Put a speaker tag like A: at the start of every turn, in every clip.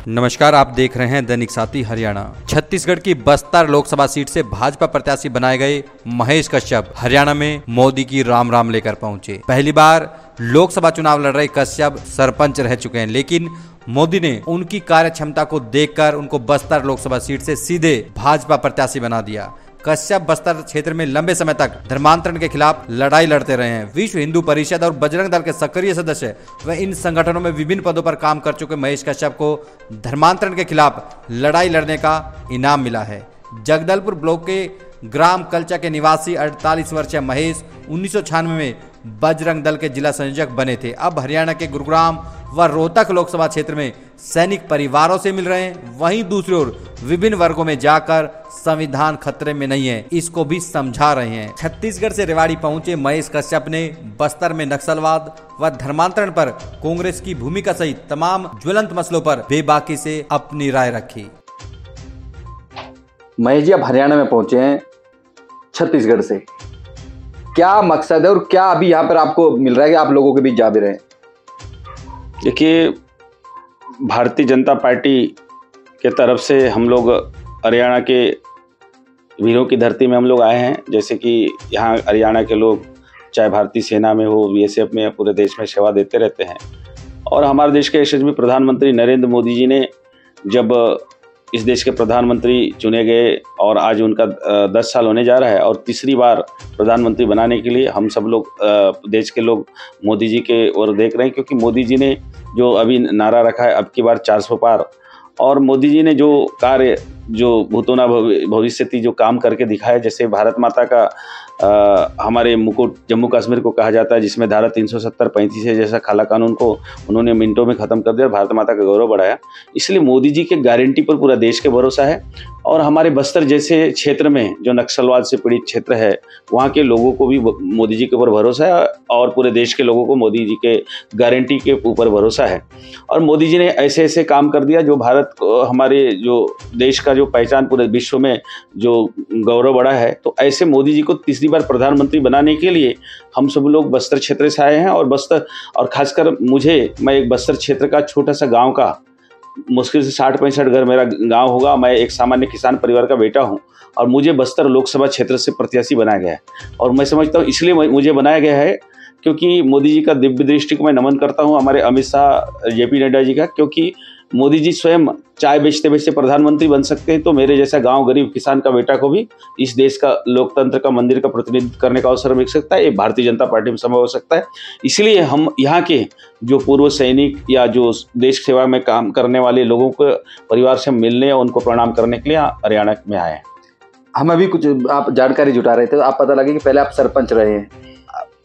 A: नमस्कार, आप देख रहे हैं दैनिक साथी हरियाणा। छत्तीसगढ़ की बस्तर लोकसभा सीट से भाजपा प्रत्याशी बनाए गए महेश कश्यप हरियाणा में मोदी की राम राम लेकर पहुंचे। पहली बार लोकसभा चुनाव लड़ रहे कश्यप सरपंच रह चुके हैं, लेकिन मोदी ने उनकी कार्य क्षमता को देखकर उनको बस्तर लोकसभा सीट से सीधे भाजपा प्रत्याशी बना दिया। कश्यप बस्तर क्षेत्र में लंबे समय तक धर्मांतरण के खिलाफ लड़ाई लड़ते रहे हैं। विश्व हिंदू परिषद और बजरंग दल के सक्रिय सदस्य व इन संगठनों में विभिन्न पदों पर काम कर चुके महेश कश्यप को धर्मांतरण के खिलाफ लड़ाई लड़ने का इनाम मिला है। जगदलपुर ब्लॉक के ग्राम कलचा के निवासी 48 वर्षीय महेश 1996 में बजरंग दल के जिला संयोजक बने थे। अब हरियाणा के गुरुग्राम व रोहतक लोकसभा क्षेत्र में सैनिक परिवारों से मिल रहे हैं। वहीं दूसरी ओर विभिन्न वर्गों में जाकर संविधान खतरे में नहीं है, इसको भी समझा रहे हैं। छत्तीसगढ़ से रेवाड़ी पहुंचे महेश कश्यप ने बस्तर में नक्सलवाद व धर्मांतरण पर कांग्रेस की भूमिका सहित तमाम ज्वलंत मसलों पर बेबाकी से अपनी राय रखी।
B: महेश जी, आप हरियाणा में पहुंचे हैं छत्तीसगढ़ से, क्या मकसद है और क्या अभी यहाँ पर आपको मिल रहा है कि आप लोगों के बीच जा भी रहे हैं?
C: देखिए, भारतीय जनता पार्टी के तरफ से हम लोग हरियाणा के वीरों की धरती में हम लोग आए हैं। जैसे कि यहाँ हरियाणा के लोग चाहे भारतीय सेना में हो, बीएसएफ में, पूरे देश में सेवा देते रहते हैं। और हमारे देश के यशस्वी प्रधानमंत्री नरेंद्र मोदी जी ने जब इस देश के प्रधानमंत्री चुने गए और आज उनका 10 साल होने जा रहा है और तीसरी बार प्रधानमंत्री बनाने के लिए हम सब लोग देश के लोग मोदी जी के ओर देख रहे हैं, क्योंकि मोदी जी ने जो अभी नारा रखा है अब की बार 400 पार, और मोदी जी ने जो कार्य जो भूतोना भविष्य जो काम करके दिखाया, जैसे भारत माता का हमारे मुकुट जम्मू कश्मीर को कहा जाता है, जिसमें धारा 370-35 है, जैसा काला कानून को उन्होंने मिनटों में ख़त्म कर दिया और भारत माता का गौरव बढ़ाया। इसलिए मोदी जी के गारंटी पर पूरा देश के भरोसा है। और हमारे बस्तर जैसे क्षेत्र में जो नक्सलवाद से पीड़ित क्षेत्र है, वहाँ के लोगों को भी मोदी जी के ऊपर भरोसा है और पूरे देश के लोगों को मोदी जी के गारंटी के ऊपर भरोसा है। और मोदी जी ने ऐसे ऐसे काम कर दिया जो भारत हमारे जो देश का जो पहचान पूरे विश्व में जो गौरव बढ़ा है। तो ऐसे मोदी जी को तीसरी बार प्रधानमंत्री बनाने के लिए हम सब लोग बस्तर क्षेत्र से आए हैं। और बस्तर और खासकर मैं एक बस्तर क्षेत्र का छोटा सा गांव का, मुश्किल से 60-65 घर मेरा गांव होगा। मैं एक सामान्य किसान परिवार का बेटा हूं और मुझे बस्तर लोकसभा क्षेत्र से प्रत्याशी बनाया गया है। और मैं समझता हूं इसलिए मुझे बनाया गया है क्योंकि मोदी जी का दिव्य दृष्टि को मैं नमन करता हूं, हमारे अमित शाह, जेपी नड्डा जी का, क्योंकि मोदी जी स्वयं चाय बेचते बेचते प्रधानमंत्री बन सकते हैं, तो मेरे जैसा गांव गरीब किसान का बेटा को भी इस देश का लोकतंत्र का मंदिर का प्रतिनिधित्व करने का अवसर मिल सकता है। ये भारतीय जनता पार्टी में संभव हो सकता है। इसलिए हम यहाँ के जो पूर्व सैनिक या जो देश सेवा में काम करने वाले लोगों को परिवार से मिलने और उनको प्रणाम करने के लिए हरियाणा में आए हैं।
B: हम अभी कुछ आप जानकारी जुटा रहे थे, तो आप पता लगे कि पहले आप सरपंच रहे हैं,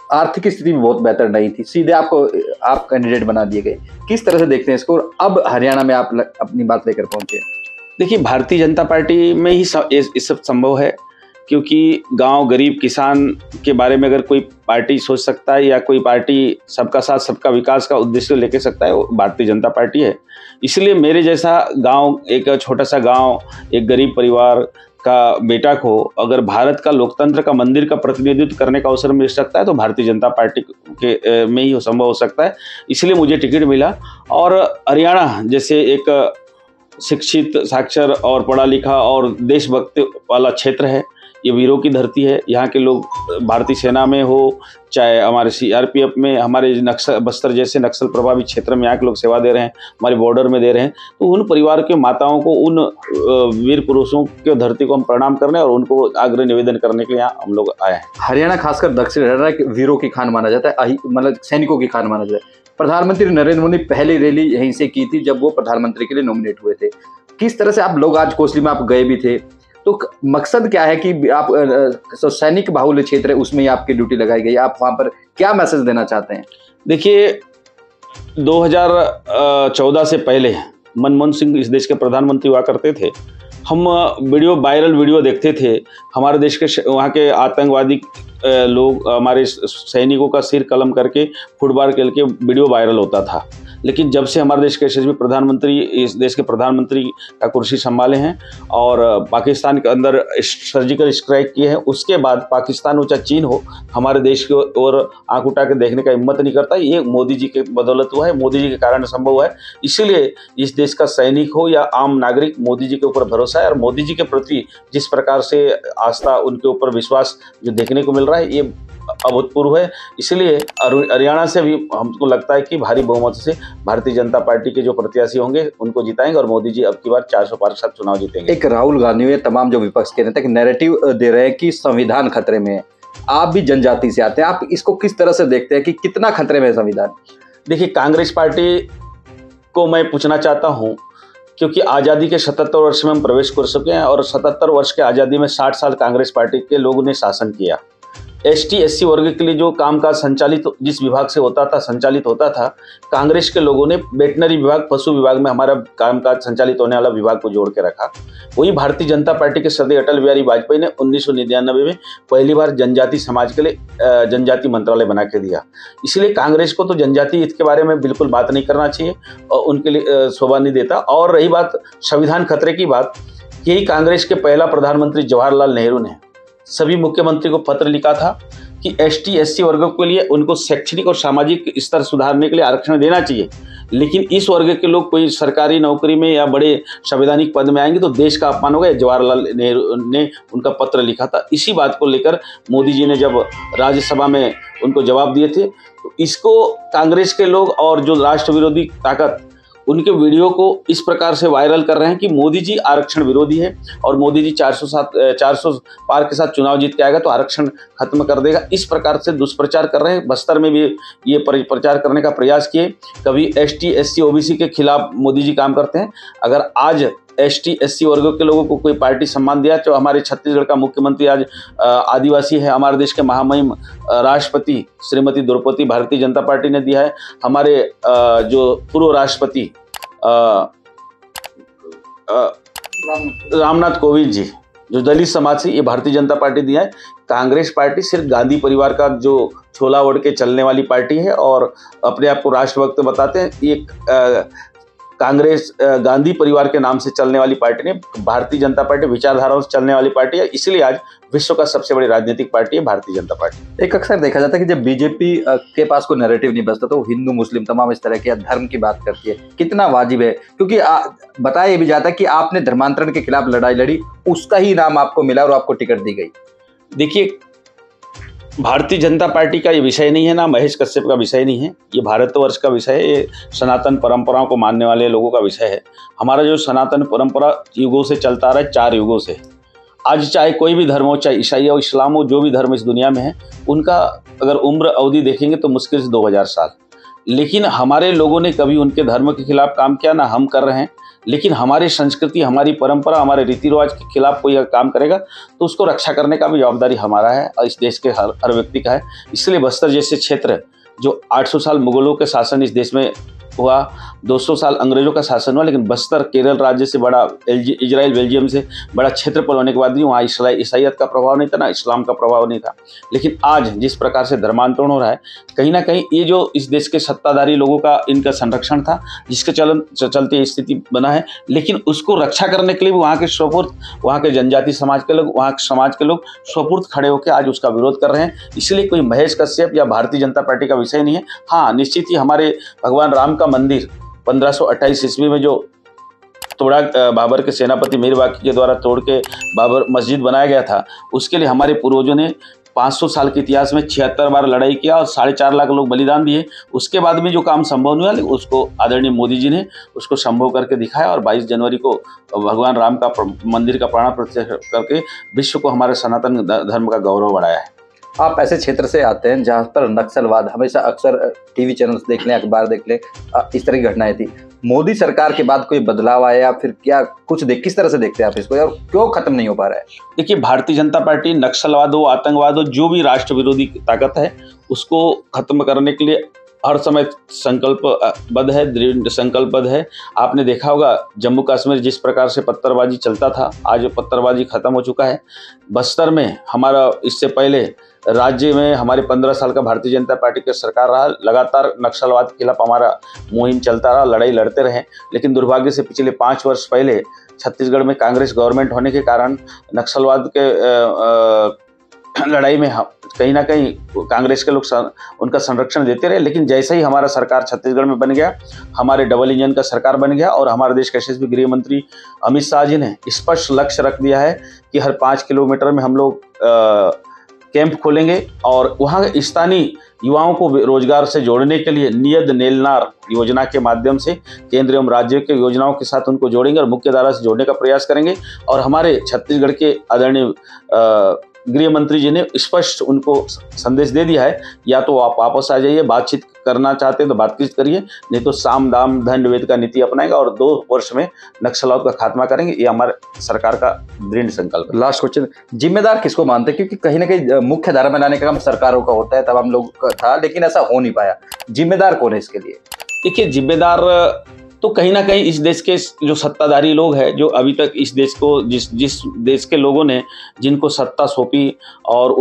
B: आर्थिक स्थिति भी बहुत बेहतर नहीं थी, सीधे आप कैंडिडेट बना दिए गए। किस तरह से देखते हैं इसको? अब हरियाणा में आप अपनी बात लेकर पहुंचे।
C: देखिए, भारतीय जनता पार्टी में ही ये सब संभव है, क्योंकि गांव गरीब किसान के बारे में अगर कोई पार्टी सोच सकता है या कोई पार्टी सबका साथ सबका विकास का उद्देश्य लेके सकता है, वो भारतीय जनता पार्टी है। इसलिए मेरे जैसा गांव, एक छोटा सा गांव, एक गरीब परिवार का बेटा को अगर भारत का लोकतंत्र का मंदिर का प्रतिनिधित्व करने का अवसर मिल सकता है, तो भारतीय जनता पार्टी के में ही संभव हो सकता है। इसलिए मुझे टिकट मिला। और हरियाणा जैसे एक शिक्षित, साक्षर और पढ़ा लिखा और देशभक्ति वाला क्षेत्र है, ये वीरों की धरती है। यहाँ के लोग भारतीय सेना में हो, चाहे हमारे सीआरपीएफ में, हमारे बस्तर जैसे नक्सल प्रभावित क्षेत्र में यहाँ के लोग सेवा दे रहे हैं, हमारे बॉर्डर में दे रहे हैं, तो उन परिवार के माताओं को, उन वीर पुरुषों के धरती को हम प्रणाम करने और उनको आग्रह निवेदन करने के लिए यहाँ हम लोग आए हैं।
B: हरियाणा, खासकर दक्षिण हरियाणा वीरों की खान माना जाता है, मतलब सैनिकों की खान माना जाता है। प्रधानमंत्री नरेंद्र मोदी पहली रैली यहीं से की थी जब वो प्रधानमंत्री के लिए नॉमिनेट हुए थे। किस तरह से आप लोग आज कोसली में आप गए भी थे, तो मकसद क्या है कि आप सैनिक बाहुल्य क्षेत्र है उसमें ही आपकी ड्यूटी लगाई गई, आप वहां पर क्या मैसेज देना चाहते हैं?
C: देखिए, 2014 से पहले मनमोहन सिंह इस देश के प्रधानमंत्री हुआ करते थे। हम वायरल वीडियो देखते थे, हमारे देश के वहाँ के आतंकवादी लोग हमारे सैनिकों का सिर कलम करके फुटबॉल खेल के वीडियो वायरल होता था। लेकिन जब से हमारे देश के यशस्वी प्रधानमंत्री इस देश के प्रधानमंत्री का कुर्सी संभाले हैं और पाकिस्तान के अंदर सर्जिकल स्ट्राइक किए हैं, उसके बाद पाकिस्तान हो चाहे चीन हो, हमारे देश की ओर आंख उठा के देखने का हिम्मत नहीं करता। ये मोदी जी के बदौलत हुआ है, मोदी जी के कारण संभव हुआ है। इसीलिए इस देश का सैनिक हो या आम नागरिक, मोदी जी के ऊपर भरोसा है और मोदी जी के प्रति जिस प्रकार से आस्था, उनके ऊपर विश्वास जो देखने को मिल रहा है, ये अभूतपूर्व है। इसलिए हरियाणा से भी हमको लगता है कि भारी बहुमत से भारतीय जनता पार्टी के जो प्रत्याशी होंगे उनको जिताएंगे और मोदी जी अब की बार 400 पार के साथ चुनाव जीतेंगे।
B: एक राहुल गांधी वे तमाम जो विपक्ष के नेता नैरेटिव दे रहे हैं कि संविधान खतरे में है। आप भी जनजाति से आते हैं, आप इसको किस तरह से देखते हैं कि कितना खतरे में है संविधान?
C: देखिए, कांग्रेस पार्टी को मैं पूछना चाहता हूँ, क्योंकि आज़ादी के 77 वर्ष में हम प्रवेश कर चुके हैं और 77 वर्ष के आज़ादी में 60 साल कांग्रेस पार्टी के लोगों ने शासन किया। ST SC वर्ग के लिए जो कामकाज जिस विभाग से संचालित होता था, कांग्रेस के लोगों ने वेटनरी विभाग, पशु विभाग में हमारा कामकाज संचालित होने वाला विभाग को जोड़ के रखा। वही भारतीय जनता पार्टी के श्रद्धेय अटल बिहारी वाजपेयी ने 1999 में पहली बार जनजाति समाज के लिए जनजाति मंत्रालय बना के दिया। इसलिए कांग्रेस को तो जनजाति हित के बारे में बिल्कुल बात नहीं करना चाहिए और उनके लिए शोभा नहीं देता। और रही बात संविधान खतरे की बात, यही कांग्रेस के पहला प्रधानमंत्री जवाहरलाल नेहरू ने सभी मुख्यमंत्री को पत्र लिखा था कि ST SC वर्गों के लिए उनको शैक्षणिक और सामाजिक स्तर सुधारने के लिए आरक्षण देना चाहिए, लेकिन इस वर्ग के लोग कोई सरकारी नौकरी में या बड़े संवैधानिक पद में आएंगे तो देश का अपमान होगा। जवाहरलाल नेहरू ने उनका पत्र लिखा था। इसी बात को लेकर मोदी जी ने जब राज्यसभा में उनको जवाब दिए थे, तो इसको कांग्रेस के लोग और जो राष्ट्र विरोधी ताकत उनके वीडियो को इस प्रकार से वायरल कर रहे हैं कि मोदी जी आरक्षण विरोधी है और मोदी जी 400 पार के साथ चुनाव जीत के आएगा तो आरक्षण खत्म कर देगा। इस प्रकार से दुष्प्रचार कर रहे हैं। बस्तर में भी ये प्रचार करने का प्रयास किए। कभी ST SC OBC के खिलाफ मोदी जी काम करते हैं। अगर आज ST SC वर्गों के लोगों को कोई पार्टी सम्मान दिया तो हमारे छत्तीसगढ़ का मुख्यमंत्री आज आदिवासी है, हमारे देश के महामहिम राष्ट्रपति श्रीमती द्रौपदी भारतीय जनता पार्टी ने दिया है। हमारे जो पूर्व राष्ट्रपति रामनाथ कोविंद जी जो दलित समाज से, ये भारतीय जनता पार्टी दिया है। कांग्रेस पार्टी सिर्फ गांधी परिवार का जो छोला ओढ़ के चलने वाली पार्टी है और अपने आप को राष्ट्रभक्त बताते हैं। ये कांग्रेस गांधी परिवार के नाम से चलने वाली पार्टी नहीं, भारतीय जनता पार्टी विचारधाराओं से चलने वाली पार्टी है। इसलिए आज विश्व का सबसे बड़ी राजनीतिक पार्टी है भारतीय जनता पार्टी।
B: एक अक्सर देखा जाता है कि जब बीजेपी के पास कोई नैरेटिव नहीं बचता तो वो हिंदू मुस्लिम तमाम इस तरह के धर्म की बात करती है। कितना वाजिब है? क्योंकि बताया भी जाता है कि आपने धर्मांतरण के खिलाफ लड़ाई लड़ी, उसका ही नाम आपको मिला और आपको टिकट दी गई।
C: देखिए, भारतीय जनता पार्टी का ये विषय नहीं है, ना महेश कश्यप का विषय नहीं है, ये भारतवर्ष का विषय है। ये सनातन परंपराओं को मानने वाले लोगों का विषय है। हमारा जो सनातन परंपरा युगों से चलता रहा है, 4 युगों से। आज चाहे कोई भी धर्म हो, चाहे ईसाई हो, इस्लाम हो, जो भी धर्म इस दुनिया में है, उनका अगर उम्र अवधि देखेंगे तो मुश्किल से 2000 साल। लेकिन हमारे लोगों ने कभी उनके धर्म के खिलाफ काम किया ना हम कर रहे हैं। लेकिन हमारी संस्कृति, हमारी परंपरा, हमारे रीति रिवाज के खिलाफ कोई अगर काम करेगा तो उसको रक्षा करने का भी जवाबदारी हमारा है और इस देश के हर व्यक्ति का है। इसलिए बस्तर जैसे क्षेत्र जो 800 साल मुगलों के शासन इस देश में हुआ, 200 साल अंग्रेजों का शासन हुआ, लेकिन बस्तर केरल राज्य से बड़ा, इजराइल बेल्जियम से बड़ा क्षेत्रफल होने के बाद भी वहाँ ईसाईयत का प्रभाव नहीं था, ना इस्लाम का प्रभाव नहीं था। लेकिन आज जिस प्रकार से धर्मांतरण हो रहा है, कहीं ना कहीं ये जो इस देश के सत्ताधारी लोगों का इनका संरक्षण था, जिसके चलते स्थिति बना है, लेकिन उसको रक्षा करने के लिए भी वहाँ के स्वपुर्त, वहाँ के जनजाति समाज के लोग, वहाँ के समाज के लोग स्वपुर्त खड़े होकर आज उसका विरोध कर रहे हैं। इसलिए कोई महेश कश्यप या भारतीय जनता पार्टी का विषय नहीं है। हाँ, निश्चित ही हमारे भगवान राम का मंदिर 1528 ईस्वी में जो तोड़ा, बाबर के सेनापति मीर बाकी के द्वारा तोड़ के बाबर मस्जिद बनाया गया था, उसके लिए हमारे पूर्वजों ने 500 साल के इतिहास में 76 बार लड़ाई किया और 4.5 लाख लोग बलिदान दिए। उसके बाद भी जो काम संभव नहीं हुआ, उसको आदरणीय मोदी जी ने उसको संभव करके दिखाया और 22 जनवरी को भगवान राम का मंदिर का प्राण प्रतिष्ठा करके विश्व को हमारे सनातन धर्म का गौरव बढ़ाया है।
B: आप ऐसे क्षेत्र से आते हैं जहाँ पर नक्सलवाद हमेशा, अक्सर टीवी चैनल्स देख लें, अखबार देख लें, इस तरह की घटनाएं थी। मोदी सरकार के बाद कोई बदलाव आया या फिर क्या कुछ किस तरह से देखते हैं आप इसको, और क्यों खत्म नहीं हो पा रहा है?
C: देखिए, भारतीय जनता पार्टी नक्सलवाद हो, आतंकवाद हो, जो भी राष्ट्र विरोधी ताकत है, उसको खत्म करने के लिए हर समय संकल्पबद्ध है, दृढ़ संकल्पबद्ध है। आपने देखा होगा जम्मू कश्मीर जिस प्रकार से पत्थरबाजी चलता था, आज पत्थरबाजी खत्म हो चुका है। बस्तर में हमारा इससे पहले राज्य में हमारे 15 साल का भारतीय जनता पार्टी की सरकार रहा, लगातार नक्सलवाद के खिलाफ हमारा मुहिम चलता रहा, लड़ाई लड़ते रहे। लेकिन दुर्भाग्य से पिछले 5 वर्ष पहले छत्तीसगढ़ में कांग्रेस गवर्नमेंट होने के कारण नक्सलवाद के लड़ाई में कहीं ना कहीं कांग्रेस के लोग उनका संरक्षण देते रहे। लेकिन जैसे ही हमारा सरकार छत्तीसगढ़ में बन गया, हमारे डबल इंजन का सरकार बन गया और हमारे देश के यशस्वी गृह मंत्री अमित शाह जी ने स्पष्ट लक्ष्य रख दिया है कि हर 5 किलोमीटर में हम लोग कैंप खोलेंगे और वहाँ स्थानीय युवाओं को रोजगार से जोड़ने के लिए नियत नेलनार योजना के माध्यम से केंद्र एवं राज्य के योजनाओं के साथ उनको जोड़ेंगे और मुख्य धारा से जोड़ने का प्रयास करेंगे। और हमारे छत्तीसगढ़ के आदरणीय गृह मंत्री जी ने स्पष्ट उनको संदेश दे दिया है, या तो आप वापस आ जाइए, बातचीत करना चाहते हैं तो बातचीत करिए, नहीं तो साम दाम दंड भेद का नीति अपनाएगा और 2 वर्ष में नक्सलवाद का खात्मा करेंगे। ये हमारे सरकार का दृढ़ संकल्प है।
B: लास्ट क्वेश्चन, जिम्मेदार किसको मानते हैं? क्योंकि कहीं ना कहीं मुख्य धारा में लाने का काम सरकारों का होता है, तब हम लोग का था, लेकिन ऐसा हो नहीं पाया। जिम्मेदार कौन है इसके लिए?
C: देखिए, जिम्मेदार तो कहीं ना कहीं इस देश के जो सत्ताधारी लोग हैं, जो अभी तक इस देश को जिस देश के लोगों ने जिनको सत्ता सौंपी और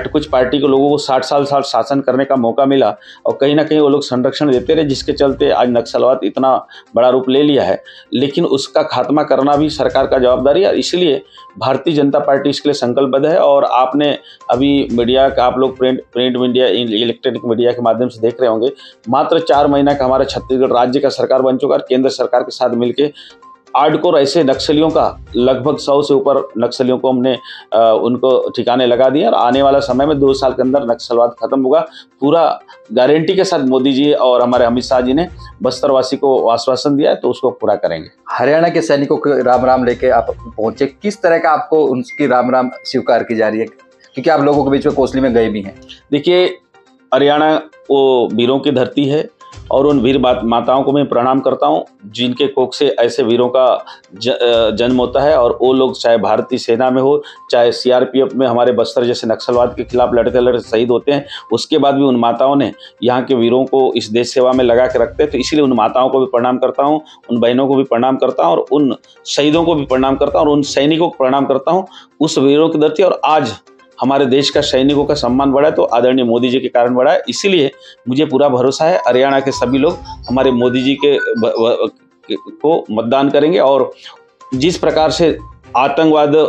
C: कुछ पार्टी के लोगों को 60 साल शासन करने का मौका मिला और कहीं ना कहीं वो लोग संरक्षण देते रहे, जिसके चलते आज नक्सलवाद इतना बड़ा रूप ले लिया है। लेकिन उसका खात्मा करना भी सरकार का जवाबदारी है, इसलिए भारतीय जनता पार्टी इसके लिए संकल्पबद्ध है। और आपने अभी मीडिया का, आप लोग प्रिंट मीडिया, इलेक्ट्रॉनिक मीडिया के माध्यम से देख रहे होंगे, मात्र 4 महीना का हमारा छत्तीसगढ़ राज्य का सरकार बन चुका है। केंद्र सरकार के साथ मिलकर हार्डकोर ऐसे नक्सलियों का लगभग 100 से ऊपर नक्सलियों को हमने उनको ठिकाने लगा दिए और आने वाला समय में 2 साल के अंदर नक्सलवाद खत्म होगा। पूरा गारंटी के साथ मोदी जी और हमारे अमित शाह जी ने बस्तरवासी को आश्वासन दिया है, तो उसको पूरा करेंगे।
B: हरियाणा के सैनिकों को राम राम लेके आप पहुंचे, किस तरह का आपको उनकी राम राम स्वीकार की जा रही है? क्योंकि आप लोगों के बीच में कोसली में गए भी हैं।
C: देखिए, हरियाणा वो वीरों की धरती है और उन वीर माताओं को मैं प्रणाम करता हूं, जिनके कोख से ऐसे वीरों का जन्म होता है। और वो लोग चाहे भारतीय सेना में हो, चाहे सीआरपीएफ में हमारे बस्तर जैसे नक्सलवाद के खिलाफ लड़ते शहीद होते हैं, उसके बाद भी उन माताओं ने यहाँ के वीरों को इस देश सेवा में लगा के रखते हैं। तो इसलिए उन माताओं को भी प्रणाम करता हूँ, उन बहनों को भी प्रणाम करता हूँ और उन शहीदों को भी प्रणाम करता हूँ और उन सैनिकों को प्रणाम करता हूँ, उस वीरों की धरती। और आज हमारे देश का सैनिकों का सम्मान बढ़ा है तो आदरणीय मोदी जी के कारण बढ़ा है। इसीलिए मुझे पूरा भरोसा है हरियाणा के सभी लोग हमारे मोदी जी को मतदान करेंगे। और जिस प्रकार से आतंकवादी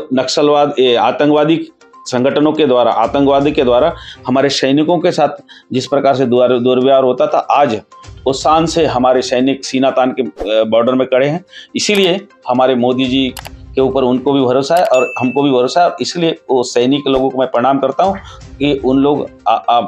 C: संगठनों के द्वारा, आतंकवादी के द्वारा हमारे सैनिकों के साथ जिस प्रकार से दुर्व्यवहार होता था, आज वो शान से हमारे सैनिक सीना तान के बॉर्डर में खड़े हैं। इसीलिए हमारे मोदी जी के ऊपर उनको भी भरोसा है और हमको भी भरोसा है। इसलिए वो सैनिक लोगों को मैं प्रणाम करता हूँ कि उन लोग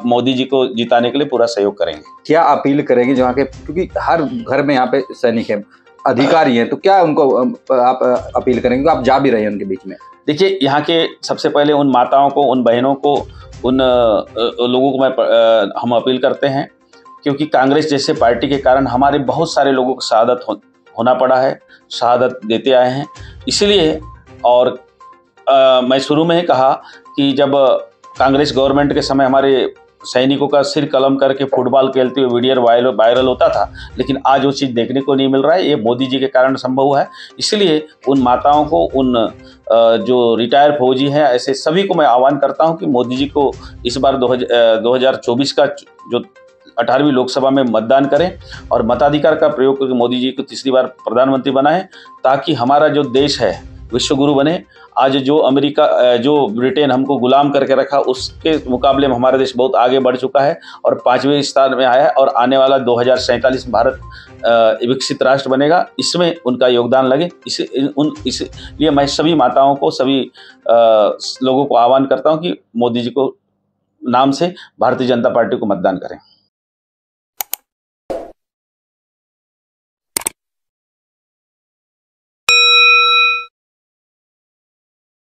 C: मोदी जी को जिताने के लिए पूरा सहयोग करेंगे।
B: क्या अपील करेंगे जो यहाँ के, क्योंकि हर घर में यहाँ पे सैनिक हैं, अधिकारी हैं, तो क्या उनको आप अपील करेंगे? आप जा भी रहे हैं उनके बीच में।
C: देखिए, यहाँ के सबसे पहले उन माताओं को, उन बहनों को, उन लोगों को हम अपील करते हैं, क्योंकि कांग्रेस जैसे पार्टी के कारण हमारे बहुत सारे लोगों को शहादत होना पड़ा है, शहादत देते आए हैं। इसलिए और मैं शुरू में ही कहा कि जब कांग्रेस गवर्नमेंट के समय हमारे सैनिकों का सिर कलम करके फुटबॉल खेलते हुए वीडियो वायरल होता था, लेकिन आज वो चीज़ देखने को नहीं मिल रहा है। ये मोदी जी के कारण संभव हुआ है। इसलिए उन माताओं को, उन जो रिटायर फौजी हैं, ऐसे सभी को मैं आह्वान करता हूं कि मोदी जी को इस बार 2024 का जो 18वीं लोकसभा में मतदान करें और मताधिकार का प्रयोग करके मोदी जी को तीसरी बार प्रधानमंत्री बनाएं, ताकि हमारा जो देश है विश्वगुरु बने। आज जो अमेरिका, जो ब्रिटेन हमको गुलाम करके रखा, उसके मुकाबले में हमारा देश बहुत आगे बढ़ चुका है और 5वें स्थान में आया है और आने वाला 2047 में भारत विकसित राष्ट्र बनेगा। इसमें उनका योगदान लगे। इसलिए मैं सभी माताओं को, सभी लोगों को आह्वान करता हूं कि मोदी जी को नाम से भारतीय जनता पार्टी को मतदान करें।